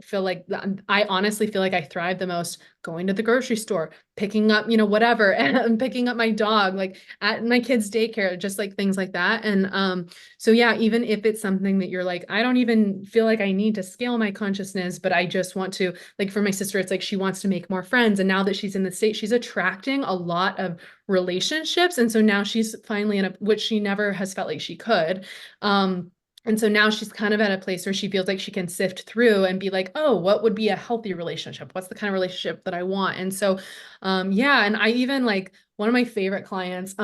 honestly feel like I thrive the most going to the grocery store, picking up, whatever, and picking up my dog, like at my kid's daycare, just like things like that. And so yeah, even if it's something that you're like, I don't even feel like I need to scale my consciousness, but I just want to, like for my sister, it's like she wants to make more friends. And now that she's in the state, she's attracting a lot of relationships. And so now she's finally in which she never has felt like she could. And so now she's kind of at a place where she feels like she can sift through and be like, oh, what would be a healthy relationship? What's the kind of relationship that I want? And so, yeah. And I even like one of my favorite clients,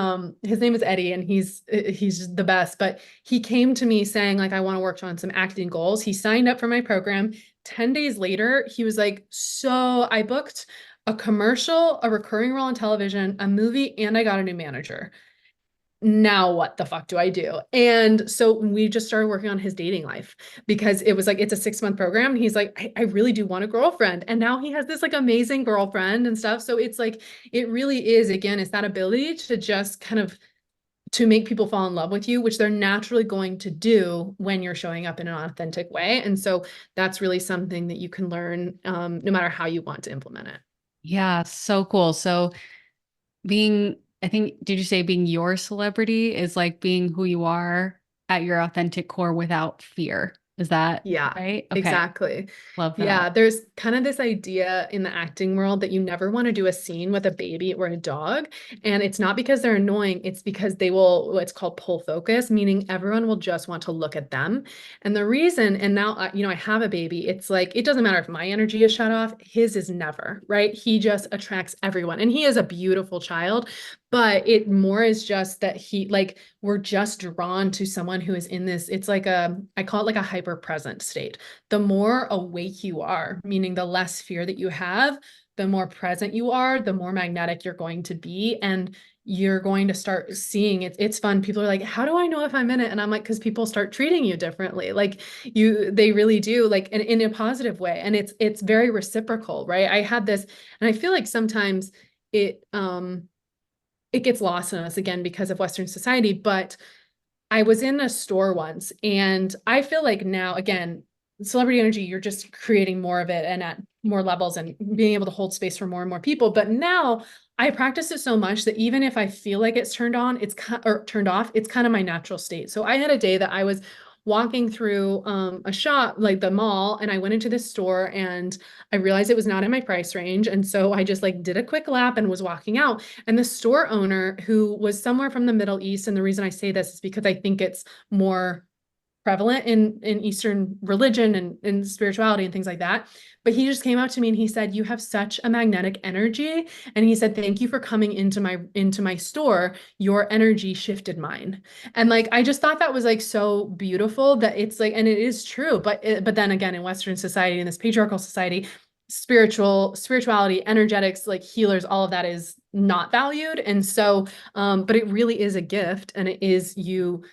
his name is Eddie, and he's the best, but he came to me saying like, I want to work on some acting goals. He signed up for my program. 10 days later, he was like, so I booked a commercial, a recurring role on television, a movie, and I got a new manager. Now what the fuck do I do? And so we just started working on his dating life because it was like it's a 6-month program. And he's like, I really do want a girlfriend. And now he has this like amazing girlfriend and stuff. So it's like it really is, again, it's that ability to just kind of to make people fall in love with you, which they're naturally going to do when you're showing up in an authentic way. And so that's really something that you can learn no matter how you want to implement it. Yeah, so cool. So I think, did you say being your celebrity is like being who you are at your authentic core without fear? Is that Yeah, right? Okay. exactly. Love Yeah, that. there's kind of this idea in the acting world that you never want to do a scene with a baby or a dog. And it's not because they're annoying, it's because they will, what's called pull focus, meaning everyone will just want to look at them. And the reason, and now, I have a baby, it's like, it doesn't matter if my energy is shut off, his is never, right? He just attracts everyone. And he is a beautiful child, but it more is just that we're just drawn to someone who is in this, it's like I call it like a hyper present state. The more awake you are, meaning the less fear that you have, the more present you are, the more magnetic you're going to be. And you're going to start seeing it. It's fun. People are like, how do I know if I'm in it? And I'm like, because people start treating you differently. Like they really do, like in a positive way. And it's very reciprocal, right? I had this, and I feel like sometimes it gets lost in us again because of Western society. But I was in a store once, and I feel like now, again, celebrity energy, you're just creating more of it and at more levels and being able to hold space for more and more people. But now I practice it so much that even if I feel like it's turned on, or turned off, it's kind of my natural state. So I had a day that I was walking through a shop, like the mall, and I went into this store and I realized it was not in my price range. And so I just like did a quick lap and was walking out. And the store owner, who was somewhere from the Middle East, and the reason I say this is because I think it's more prevalent in Eastern religion and spirituality and things like that. But he just came up to me and he said, "You have such a magnetic energy." And he said, "Thank you for coming into my store. Your energy shifted mine." And like I just thought that was like so beautiful that it's like, and it is true. But then again, in Western society, in this patriarchal society, spirituality, energetics, like healers, all of that is not valued. And so, but it really is a gift, and it is you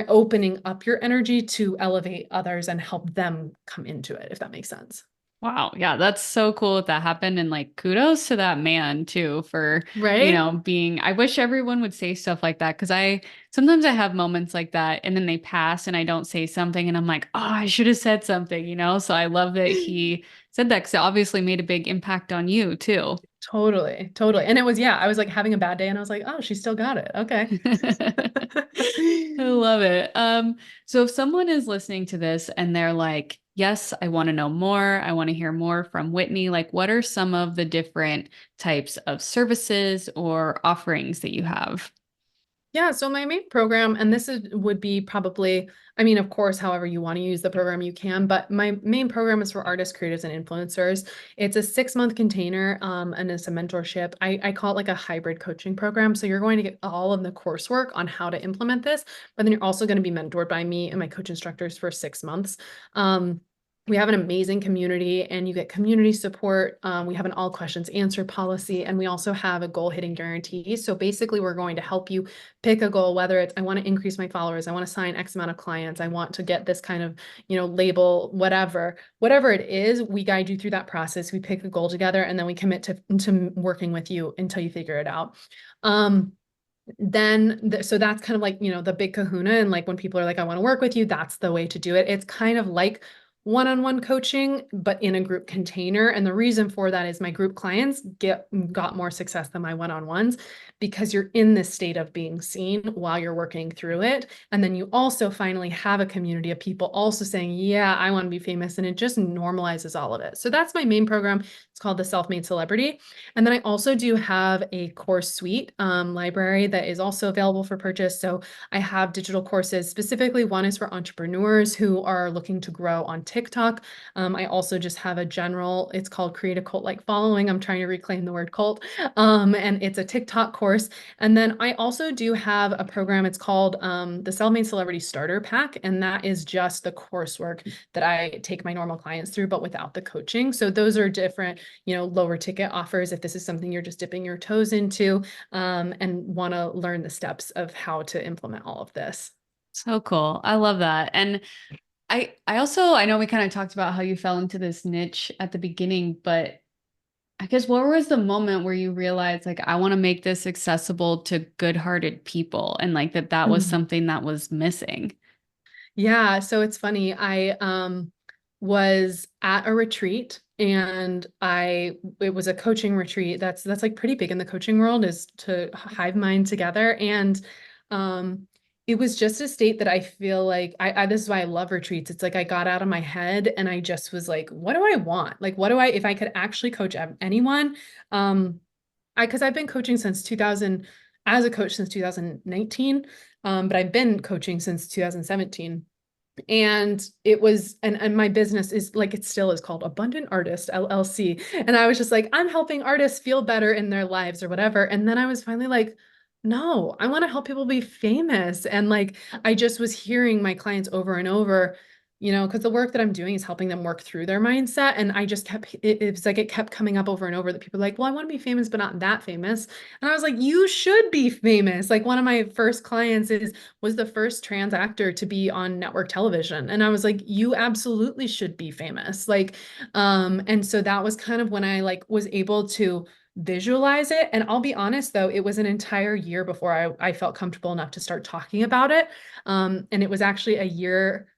opening up your energy to elevate others and help them come into it, if that makes sense. Wow. Yeah, that's so cool that that happened. And like kudos to that man too for, Right? being, I wish everyone would say stuff like that because I sometimes I have moments like that and then they pass and I don't say something and I'm like, oh, I should have said something. So I love that he said that because it obviously made a big impact on you too. Totally, totally. And it was, yeah, I was like having a bad day and I was like, oh, she still got it. Okay. I love it. So if someone is listening to this and they're like, yes, I want to know more, I want to hear more from Whitney, like what are some of the different types of services or offerings that you have? Yeah, so my main program, and would be probably, I mean, of course, however you want to use the program, you can, but my main program is for artists, creatives, and influencers. It's a 6-month container, and it's a mentorship. I call it like a hybrid coaching program. So you're going to get all of the coursework on how to implement this, but then you're also going to be mentored by me and my coach instructors for 6 months. We have an amazing community and you get community support. We have an all questions answer policy, and we also have a goal hitting guarantee. So basically, we're going to help you pick a goal, whether it's I want to increase my followers, I want to sign X amount of clients, I want to get this kind of, label, whatever it is, we guide you through that process. We pick a goal together and then we commit to working with you until you figure it out. So that's kind of like, the big kahuna. And like when people are like, I want to work with you, that's the way to do it. It's kind of like one-on-one coaching, but in a group container. And the reason for that is my group clients got more success than my one-on-ones because you're in this state of being seen while you're working through it. And then you also finally have a community of people also saying, yeah, I want to be famous. And it just normalizes all of it. So that's my main program. It's called the Self-Made Celebrity. And then I also do have a course suite library that is also available for purchase. So I have digital courses. Specifically, one is for entrepreneurs who are looking to grow on TikTok. I also just have a general, it's called Create a Cult-like Following. I'm trying to reclaim the word cult. And it's a TikTok course. And then I also do have a program. It's called the Self-Made Celebrity Starter Pack. And that is just the coursework that I take my normal clients through, but without the coaching. So those are different, lower ticket offers if this is something you're just dipping your toes into, and want to learn the steps of how to implement all of this. So cool. I love that. And I also I know we kind of talked about how you fell into this niche at the beginning, but I guess what was the moment where you realized like I want to make this accessible to good-hearted people and like that was Mhm. something that was missing? Yeah, so it's funny. I was at a retreat and it was a coaching retreat. That's like pretty big in the coaching world, is to hive mind together. And um it was just a state that I feel like I this is why I love retreats. It's like I got out of my head and I just was like, what do I want? Like what do I if I could actually coach anyone? Um because I've been coaching since 2000 as a coach since 2019. But I've been coaching since 2017. And it was and my business is like it still is called Abundant Artist LLC. And I was just like, I'm helping artists feel better in their lives or whatever. And then I was finally like, no, I want to help people be famous. And like I just was hearing my clients over and over, because the work that I'm doing is helping them work through their mindset. And I just it was like it kept coming up over and over that people are like, well, I want to be famous, but not that famous. And I was like, you should be famous. Like one of my first clients was the first trans actor to be on network television. And I was like, you absolutely should be famous. Like, and so that was kind of when I like was able to visualize it. And I'll be honest though, it was an entire year before I felt comfortable enough to start talking about it. And it was actually a year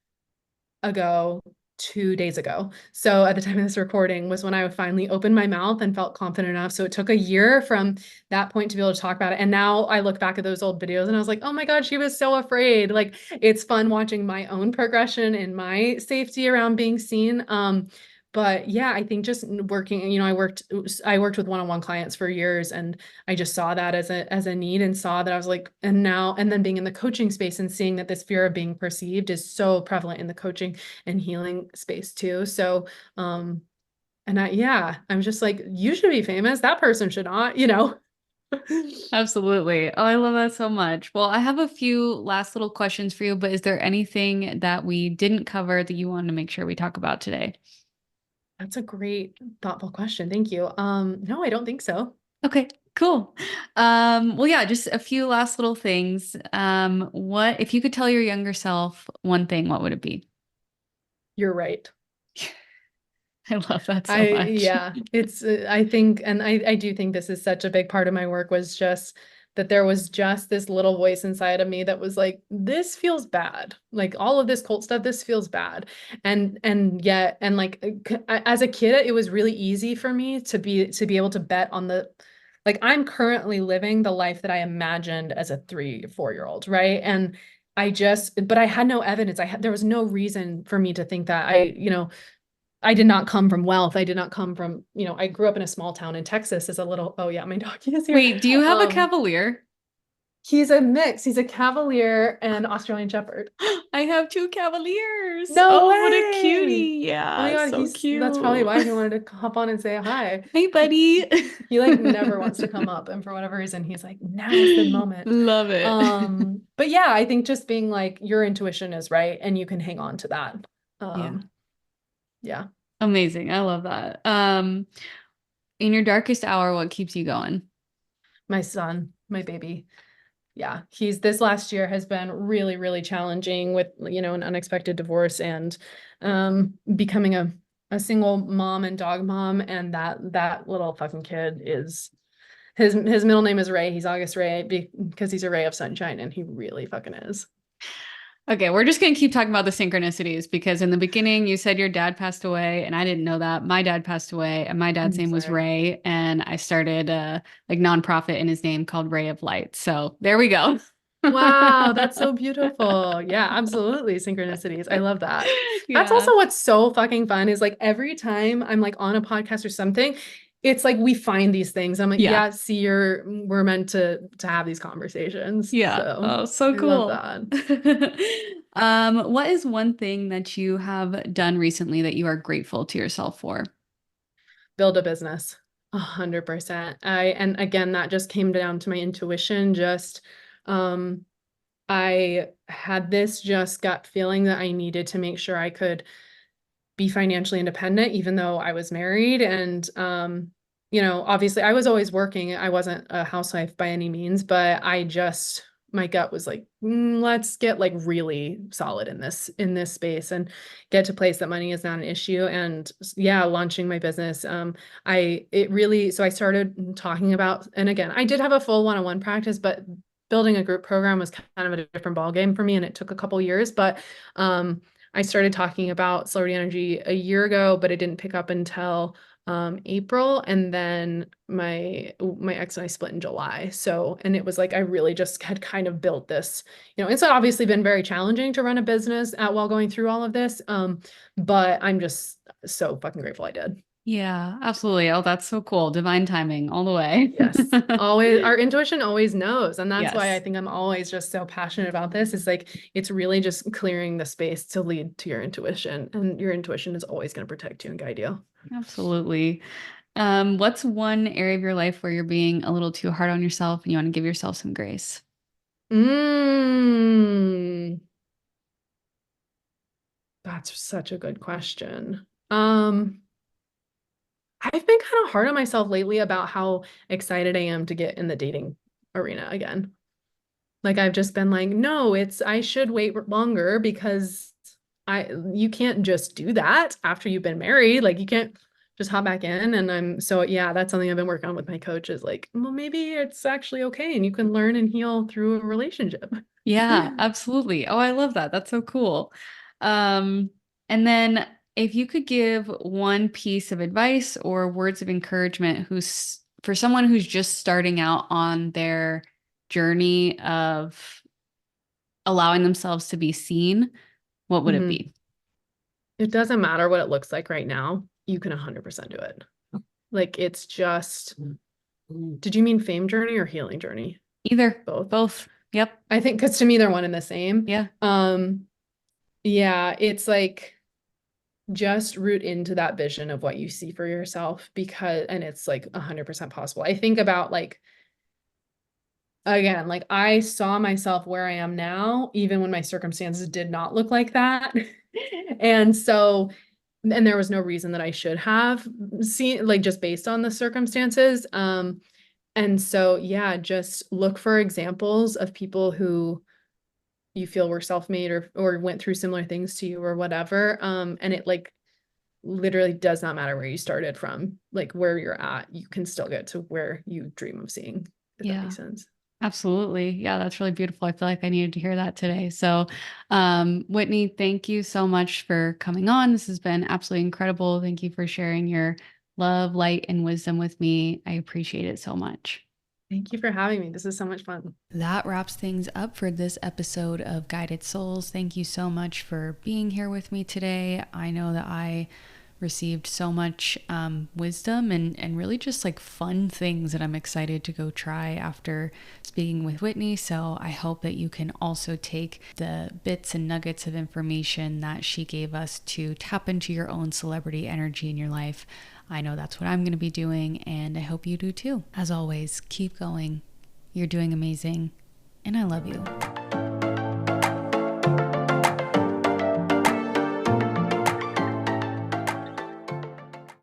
ago, 2 days ago. So at the time of this recording was when I finally opened my mouth and felt confident enough. So it took a year from that point to be able to talk about it. And now I look back at those old videos and I was like, oh my God, she was so afraid. Like it's fun watching my own progression and my safety around being seen. But yeah, I think just working, I worked with one-on-one clients for years, and I just saw that as a need and saw that I was like, and then being in the coaching space and seeing that this fear of being perceived is so prevalent in the coaching and healing space too. So, yeah, I'm just like, you should be famous. That person should not. Absolutely. Oh, I love that so much. Well, I have a few last little questions for you, but is there anything that we didn't cover that you wanted to make sure we talk about today? That's a great, thoughtful question. Thank you. No, I don't think so. Okay, cool. Well, yeah, just a few last little things. What if you could tell your younger self one thing, what would it be? You're right. I love that so much. Yeah, it's, I think, and I do think this is such a big part of my work was just that there was just this little voice inside of me that was like, this feels bad. Like all of this cult stuff, this feels bad. And yet, and like as a kid, it was really easy for me to be able to bet on the, like I'm currently living the life that I imagined as a 3 or 4 year old, right? And but I had no evidence. There was no reason for me to think that I did not come from wealth. I did not come from, I grew up in a small town in Texas as a little, oh yeah, my dog is here. Wait, do you have a Um, Cavalier? he's a mix. He's a Cavalier and Australian Shepherd. I have two Cavaliers. No Oh, what a way. cutie. Oh my Yeah, God, so that's probably cute. why he wanted to hop on and say hi. Hey, buddy. He like never wants to come up. And for whatever reason, he's like, now's the moment. Love it. But yeah, I think just being like, your intuition is right and you can hang on to that. Yeah, Yeah, amazing. I love that. In your darkest hour, what keeps you going? my son, my baby. Yeah, this last year has been really, really challenging with, an unexpected divorce and becoming a single mom and dog mom. And that little fucking kid is his middle name is Ray. He's August Ray because he's a ray of sunshine and he really fucking is. Okay, we're just going to keep talking about the synchronicities because in the beginning you said your dad passed away and I didn't know that. My dad passed away and my dad's name was Same. Ray and I started a like nonprofit in his name called Ray of Light. So there we go. Wow, that's so beautiful. Yeah, absolutely. Synchronicities. I love that. That's Yeah. also what's so fucking fun is like every time I'm like on a podcast or something, it's like we find these things. I'm like, Yeah. yeah, see, we're meant to have these conversations. Yeah. So Oh, so I love cool. that. What is one thing that you have done recently that you are grateful to yourself for? Build a business. 100%. And again, that just came down to my intuition. Um, I had this just gut feeling that I needed to make sure I could be financially independent, even though I was married. And, obviously I was always working. I wasn't a housewife by any means, but my gut was like, let's get like really solid in this space and get to a place that money is not an issue. And yeah, launching my business. So I started talking about, and again, I did have a full one-on-one practice, but building a group program was kind of a different ballgame for me. And it took a couple years, but, I started talking about celebrity energy a year ago, but it didn't pick up until April. And then my ex and I split in July. So, and it was like I really just had kind of built this, it's obviously been very challenging to run a business while going through all of this. But I'm just so fucking grateful I did. Yeah, absolutely. Oh, that's so cool. Divine timing all the way. Yes. Always, our intuition always knows. And that's why I Yes, think I'm always just so passionate about this. Is like, it's really just clearing the space to lead to your intuition. And your intuition is always going to protect you and guide you. absolutely. What's one area of your life where you're being a little too hard on yourself and you want to give yourself some grace? Mm, that's such a good question. I've been kind of hard on myself lately about how excited I am to get in the dating arena again. Like I've just been like, no, I should wait longer because you can't just do that after you've been married. Like you can't just hop back in. And yeah, that's something I've been working on with my coach is like, well, maybe it's actually okay and you can learn and heal through a relationship. Yeah, absolutely. Oh, I love that. That's so cool. Um, and then if you could give one piece of advice or words of encouragement who's for someone who's just starting out on their journey of allowing themselves to be seen, what would it Mhm. be? It doesn't matter what it looks like right now. You can 100% do it. Like it's just, did you mean fame journey or healing journey? Either, Both. both. Yep. I think because to me they're one and the same. Yeah. Yeah, it's like just root into that vision of what you see for yourself and it's like 100% possible. I think about like, again, like I saw myself where I am now, even when my circumstances did not look like that. And so, and there was no reason that I should have seen, like just based on the circumstances. And so, yeah, just look for examples of people who you feel were self-made or went through similar things to you or whatever. And it like literally does not matter where you started from, like where you're at, you can still get to where you dream of seeing, if that Yeah. makes sense. Absolutely. Yeah, that's really beautiful. I feel like I needed to hear that today. So, Whitney, thank you so much for coming on. This has been absolutely incredible. Thank you for sharing your love, light, and wisdom with me. I appreciate it so much. Thank you for having me. This is so much fun. That wraps things up for this episode of Guided Souls. Thank you so much for being here with me today. I know that I received so much wisdom and really just like fun things that I'm excited to go try after speaking with Whitney. So I hope that you can also take the bits and nuggets of information that she gave us to tap into your own celebrity energy in your life. I know that's what I'm going to be doing, and I hope you do too. As always, keep going. You're doing amazing, and I love you.